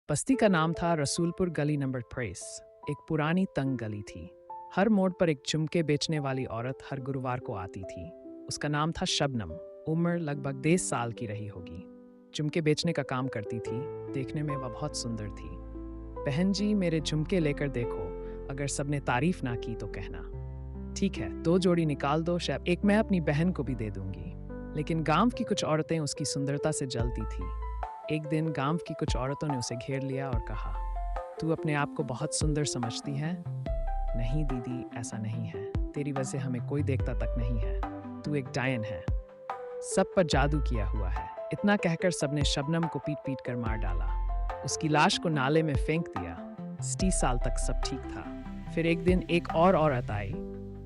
बस्ती का नाम था रसूलपुर गली नंबर 23। एक पुरानी तंग गली थी। हर मोड़ पर एक झुमके बेचने वाली औरत हर गुरुवार को आती थी। उसका नाम था शबनम। उम्र लगभग 10 साल की रही होगी। झुमके बेचने का काम करती थी। देखने में वह बहुत सुंदर थी। बहन जी, मेरे झुमके लेकर देखो, अगर सबने तारीफ ना की तो कहना। ठीक है, 2 जोड़ी निकाल दो, शायद एक मैं अपनी बहन को भी दे दूंगी। लेकिन गांव की कुछ औरतें उसकी सुंदरता से जलती थी। एक दिन गांव की कुछ औरतों ने उसे घेर लिया और कहा, तू अपने आप को बहुत सुंदर समझती है? नहीं दीदी, ऐसा नहीं है। तेरी वजह से हमें कोई देखता तक नहीं है। तू एक डायन है। सब पर जादू किया हुआ है। इतना कहकर सबने शबनम को पीट पीट कर मार डाला। उसकी लाश को नाले में फेंक दिया। 30 साल तक सब ठीक था। फिर एक दिन एक और औरत आई।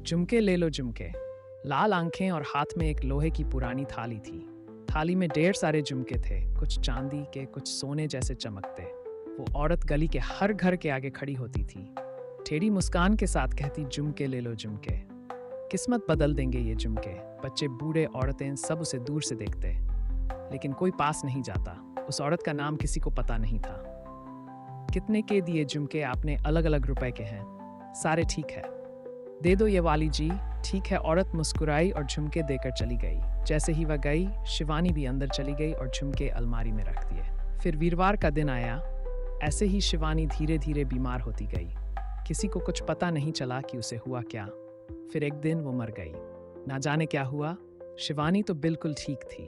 झुमके ले लो झुमके। लाल आंखें और हाथ में एक लोहे की पुरानी थाली थी। थाली में ढेर सारे झुमके थे, कुछ चांदी के, कुछ सोने जैसे चमकते। वो औरत गली के हर घर के आगे खड़ी होती थी, टेढ़ी मुस्कान के साथ कहती, झुमके ले लो झुमके। किस्मत बदल देंगे ये झुमके। बच्चे, बूढ़े, औरतें सब उसे दूर से देखते, लेकिन कोई पास नहीं जाता। उस औरत का नाम किसी को पता नहीं था। कितने के दिए झुमके आपने? अलग अलग रुपए के हैं। सारे ठीक है, दे दो ये वाली जी। ठीक है। औरत मुस्कुराई और झुमके देकर चली गई। जैसे ही वह गई, शिवानी भी अंदर चली गई और झुमके अलमारी में रख दिए। फिर वीरवार का दिन आया। ऐसे ही शिवानी धीरे धीरे बीमार होती गई। किसी को कुछ पता नहीं चला कि उसे हुआ क्या। फिर एक दिन वो मर गई। ना जाने क्या हुआ। शिवानी तो बिल्कुल ठीक थी।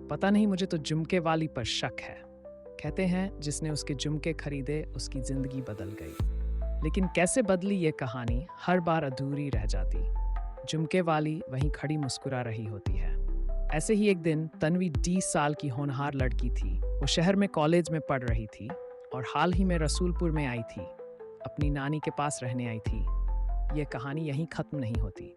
पता नहीं, मुझे तो झुमके वाली पर शक है। कहते हैं जिसने उसके झुमके खरीदे उसकी जिंदगी बदल गई। लेकिन कैसे बदली ये कहानी हर बार अधूरी रह जाती। झुमके वाली वहीं खड़ी मुस्कुरा रही होती है। ऐसे ही एक दिन तन्वी 20 साल की होनहार लड़की थी। वो शहर में कॉलेज में पढ़ रही थी और हाल ही में रसूलपुर में आई थी। अपनी नानी के पास रहने आई थी। ये कहानी यहीं खत्म नहीं होती।